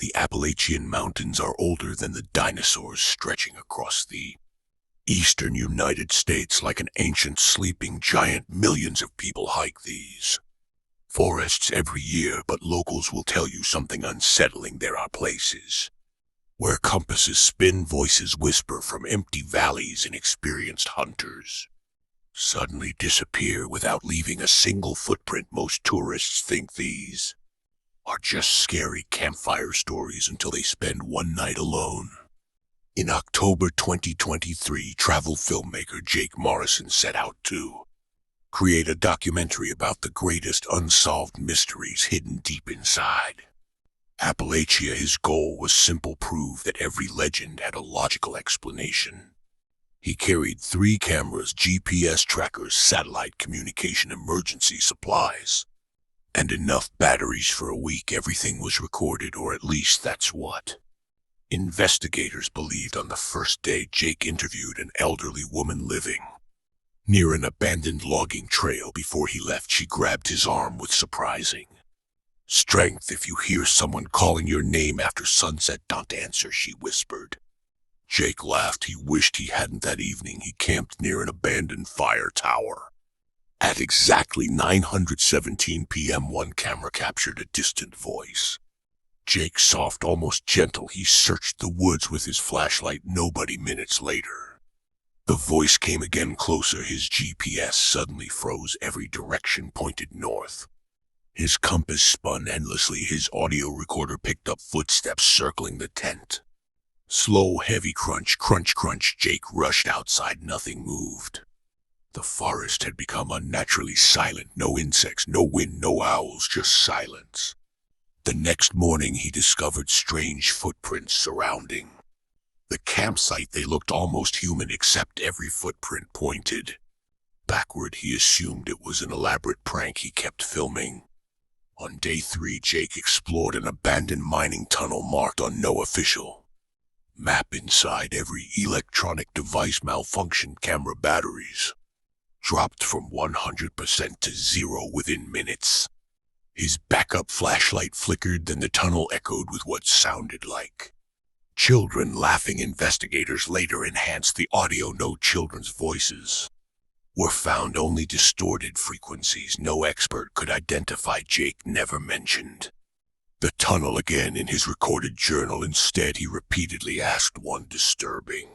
The Appalachian Mountains are older than the dinosaurs stretching across the eastern United States. Like an ancient sleeping giant, millions of people hike these forests every year, but locals will tell you something unsettling. There are places where compasses spin, voices whisper from empty valleys, and experienced hunters suddenly disappear without leaving a single footprint. Most tourists think these are just scary campfire stories until they spend one night alone. In October 2023, travel filmmaker Jake Morrison set out to create a documentary about the greatest unsolved mysteries hidden deep inside Appalachia. His goal was simple: prove that every legend had a logical explanation. He carried 3 cameras, GPS trackers, satellite communication, emergency supplies, and enough batteries for a week. Everything was recorded, or at least that's what investigators believed. On the first day, Jake interviewed an elderly woman living near an abandoned logging trail. Before he left, she grabbed his arm with surprising strength. "If you hear someone calling your name after sunset, don't answer," she whispered. Jake laughed. He wished he hadn't. That evening, he camped near an abandoned fire tower. At exactly 9:17 p.m., one camera captured a distant voice. Jake, soft, almost gentle, he searched the woods with his flashlight. Nobody. Minutes later, the voice came again, closer. His GPS suddenly froze. Every direction pointed north. His compass spun endlessly. His audio recorder picked up footsteps circling the tent. Slow, heavy crunch, crunch, crunch. Jake rushed outside. Nothing moved. The forest had become unnaturally silent. No insects, no wind, no owls, just silence. The next morning, he discovered strange footprints surrounding the campsite. They looked almost human, except every footprint pointed backward. He assumed it was an elaborate prank. He kept filming. On day 3, Jake explored an abandoned mining tunnel marked on no official map. Inside, every electronic device malfunctioned. Camera batteries dropped from 100% to 0 within minutes. His backup flashlight flickered, then the tunnel echoed with what sounded like children laughing. Investigators later enhanced the audio. No children's voices were found, only distorted frequencies. No expert could identify. Jake never mentioned the tunnel again in his recorded journal. Instead, he repeatedly asked one disturbing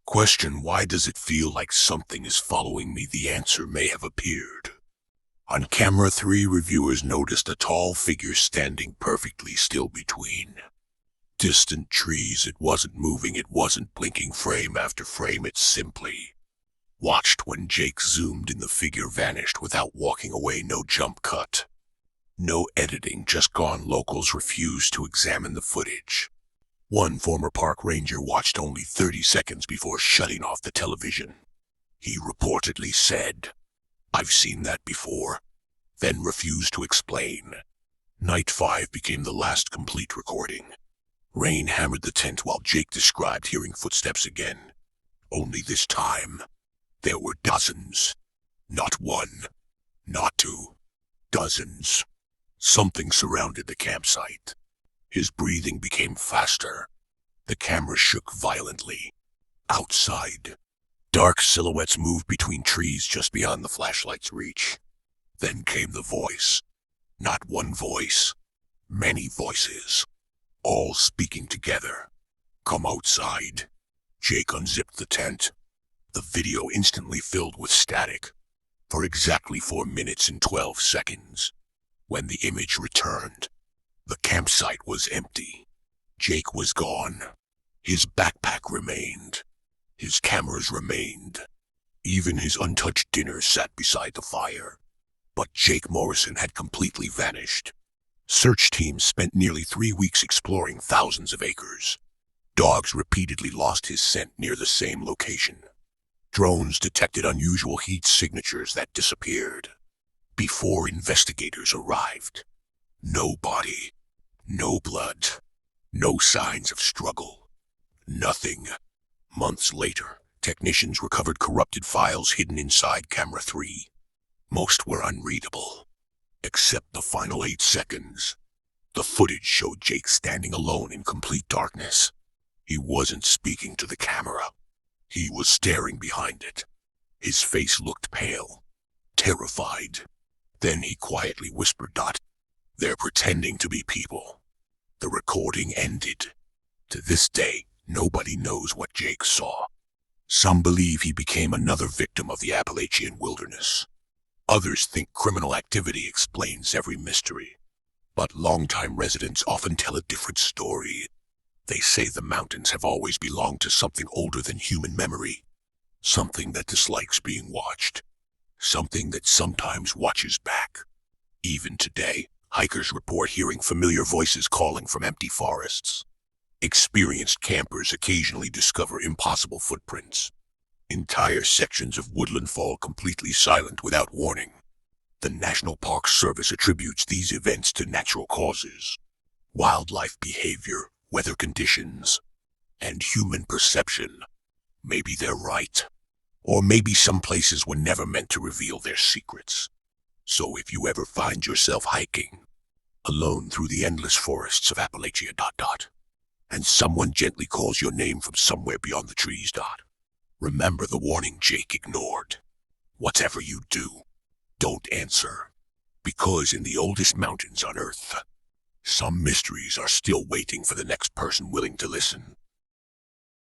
question: why does it feel like something is following me? The answer may have appeared on camera 3. Reviewers noticed a tall figure standing perfectly still between distant trees. It wasn't moving, it wasn't blinking. Frame after frame, it simply watched. When Jake zoomed in, the figure vanished without walking away. No jump cut, no editing, just gone. Locals refused to examine the footage. One former park ranger watched only 30 seconds before shutting off the television. He reportedly said, "I've seen that before," then refused to explain. Night 5 became the last complete recording. Rain hammered the tent while Jake described hearing footsteps again. Only this time, there were dozens. Not one, not 2, dozens. Something surrounded the campsite. His breathing became faster. The camera shook violently. Outside, dark silhouettes moved between trees just beyond the flashlight's reach. Then came the voice. Not one voice, many voices, all speaking together. "Come outside." Jake unzipped the tent. The video instantly filled with static for exactly 4 minutes and 12 seconds. When the image returned, the campsite was empty. Jake was gone. His backpack remained. His cameras remained. Even his untouched dinner sat beside the fire. But Jake Morrison had completely vanished. Search teams spent nearly 3 weeks exploring thousands of acres. Dogs repeatedly lost his scent near the same location. Drones detected unusual heat signatures that disappeared before investigators arrived. No body, no blood, no signs of struggle. Nothing. Months later, technicians recovered corrupted files hidden inside camera 3. Most were unreadable, except the final 8 seconds. The footage showed Jake standing alone in complete darkness. He wasn't speaking to the camera. He was staring behind it. His face looked pale, terrified. Then he quietly whispered, "They're pretending to be people." The recording ended. To this day, nobody knows what Jake saw. Some believe he became another victim of the Appalachian wilderness. Others think criminal activity explains every mystery. But longtime residents often tell a different story. They say the mountains have always belonged to something older than human memory. Something that dislikes being watched. Something that sometimes watches back. Even today, hikers report hearing familiar voices calling from empty forests. Experienced campers occasionally discover impossible footprints. Entire sections of woodland fall completely silent without warning. The National Park Service attributes these events to natural causes. Wildlife behavior, weather conditions, and human perception. Maybe they're right. Or maybe some places were never meant to reveal their secrets. So if you ever find yourself hiking, alone through the endless forests of Appalachia, and someone gently calls your name from somewhere beyond the trees, remember the warning Jake ignored. Whatever you do, don't answer. Because in the oldest mountains on Earth, some mysteries are still waiting for the next person willing to listen.